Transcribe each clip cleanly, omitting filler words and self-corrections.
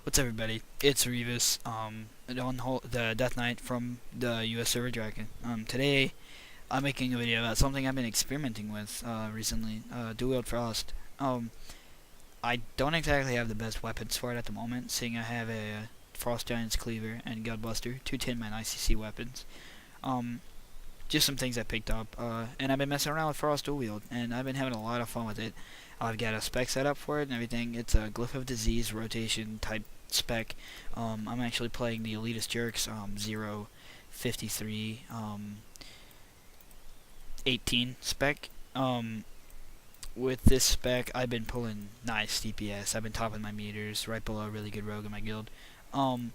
What's up, everybody? It's Revis, the Death Knight from the US server Draka. Today I'm making a video about something I've been experimenting with recently, Wield Frost. I don't exactly have the best weapons for it at the moment, seeing I have a Frost Giant's Cleaver and Gutbuster, two Tin Man ICC weapons. Just some things I picked up, and I've been messing around with Frost Wield, and I've been having a lot of fun with it. I've got a spec set up for it and everything. It's a Glyph of Disease rotation type spec. I'm actually playing the Elitist Jerks 0, 53, 18 spec. With this spec, I've been pulling nice DPS. I've been topping my meters right below a really good rogue in my guild. And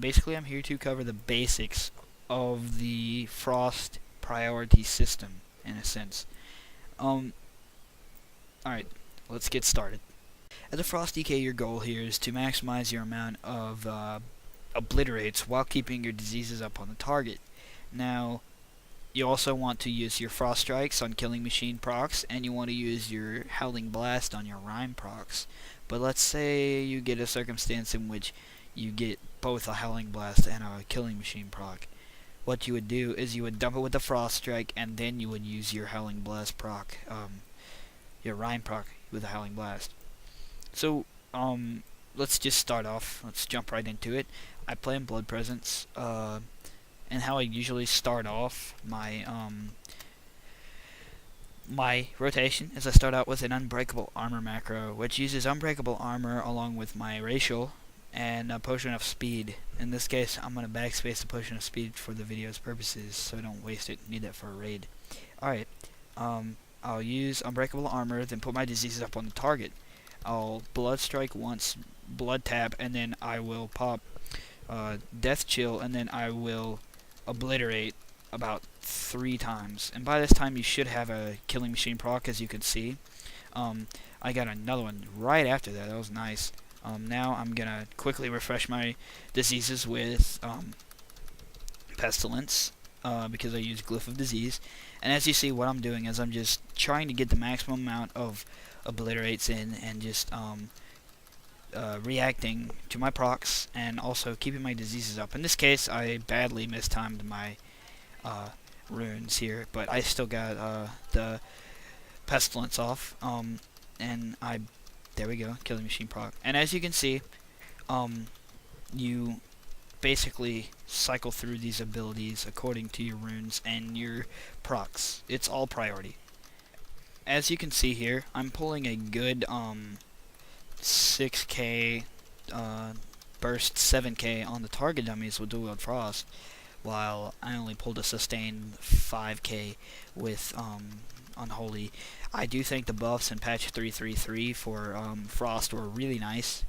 basically, I'm here to cover the basics of the Frost priority system, in a sense. Alright, let's get started. As a Frost DK, your goal here is to maximize your amount of obliterates while keeping your diseases up on the target. Now, you also want to use your Frost Strikes on Killing Machine procs, and you want to use your Howling Blast on your Rhyme procs. But let's say you get a circumstance in which you get both a Howling Blast and a Killing Machine proc. What you would do is you would dump it with the Frost Strike, and then you would use your Howling Blast proc, your Rhyme proc with a Howling Blast. So, let's just start off. Let's jump right into it. I play in Blood Presence, and how I usually start off my my rotation is I start out with an Unbreakable Armor macro, which uses Unbreakable Armor along with my Racial and a Potion of Speed. In this case, I'm going to backspace the Potion of Speed for the video's purposes, so I don't waste it. Need that for a raid. Alright, I'll use Unbreakable Armor, then put my diseases up on the target. I'll Blood Strike once, Blood Tap, and then I will pop Death Chill, and then I will Obliterate about 3 times. And by this time you should have a Killing Machine proc, as you can see. I got another one right after that. That was nice. Now I'm gonna quickly refresh my diseases with Pestilence, because I use Glyph of Disease. And as you see, what I'm doing is I'm just trying to get the maximum amount of obliterates in, and just reacting to my procs and also keeping my diseases up. In this case, I badly mistimed my runes here, but I still got the Pestilence off, and there we go, Killing Machine proc. And as you can see, you basically cycle through these abilities according to your runes and your procs. It's all priority. As you can see here, I'm pulling a good 6k burst 7k on the target dummies with Wield Frost, while I only pulled a sustained 5k with Unholy. I do think the buffs in patch 333 for Frost were really nice,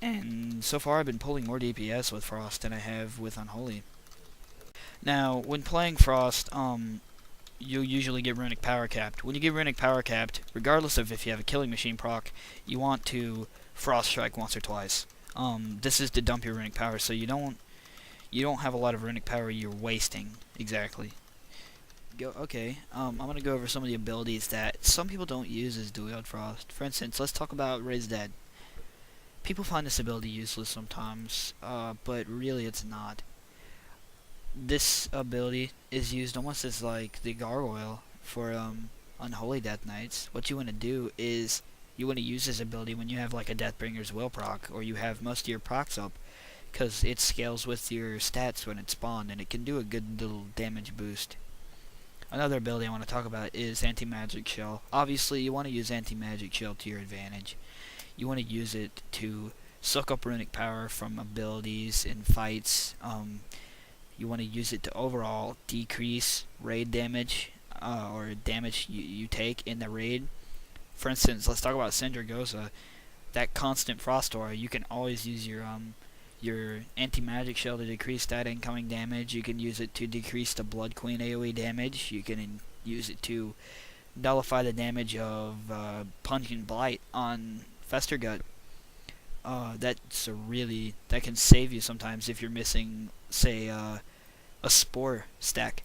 and so far I've been pulling more DPS with Frost than I have with Unholy. Now, when playing Frost, you'll usually get Runic Power Capped. When you get Runic Power Capped, regardless of if you have a Killing Machine proc, you want to Frost Strike once or twice. This is to dump your Runic Power, so you don't have a lot of Runic Power you're wasting, exactly. Okay, I'm going to go over some of the abilities that some people don't use as Wield Frost. For instance, let's talk about Raise Dead. People find this ability useless sometimes, but really it's not. This ability is used almost as like the gargoyle for Unholy Death Knights. What you want to do is you want to use this ability when you have like a Deathbringer's Will proc, or you have most of your procs up, because it scales with your stats when it's spawned, and it can do a good little damage boost. Another ability I want to talk about is Anti-Magic Shell. Obviously, you want to use Anti-Magic Shell to your advantage. You want to use it to suck up runic power from abilities in fights. You want to use it to overall decrease raid damage, or damage you take in the raid. For instance, let's talk about Syndragosa. That constant Frost Aura, you can always use your Anti-Magic Shell to decrease that incoming damage. You can use it to decrease the Blood Queen AoE damage. You can use it to nullify the damage of Pungent Blight on Festergut. That can save you sometimes if you're missing, say, a Spore stack.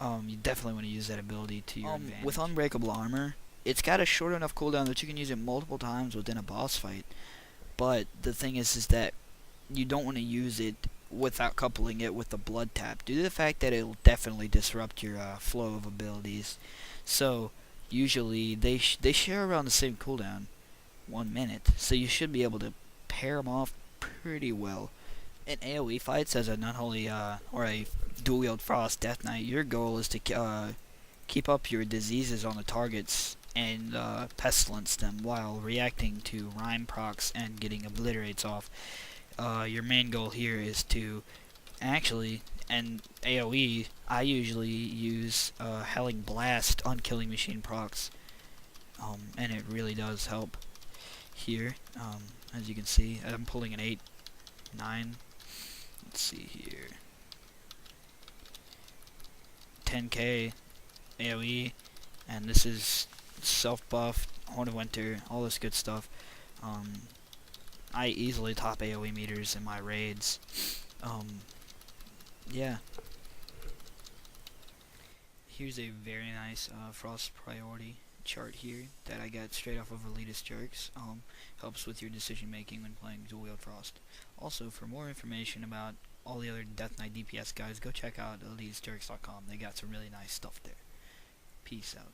You definitely want to use that ability to your advantage. With Unbreakable Armor, it's got a short enough cooldown that you can use it multiple times within a boss fight. but the thing is that you don't want to use it without coupling it with the blood tap, due to the fact that it'll definitely disrupt your flow of abilities. So usually they share around the same cooldown, 1 minute. So you should be able to pair them off pretty well. In AoE fights, as an unholy or a dual wield frost death knight, your goal is to keep up your diseases on the targets and pestilence them while reacting to rhyme procs and getting obliterates off. Your main goal here is to actually, and AoE, I usually use Helling Blast on Killing Machine procs, and it really does help here. As you can see, I'm pulling an 8, 9, let's see here, 10k AoE, and this is self-buff, Horn of Winter, all this good stuff. I easily top AoE meters in my raids. Yeah. Here's a very nice Frost priority chart here that I got straight off of Elitist Jerks. Helps with your decision making when playing Dual Wield Frost. Also, for more information about all the other Death Knight DPS guys, go check out elitistjerks.com. They got some really nice stuff there. Peace out.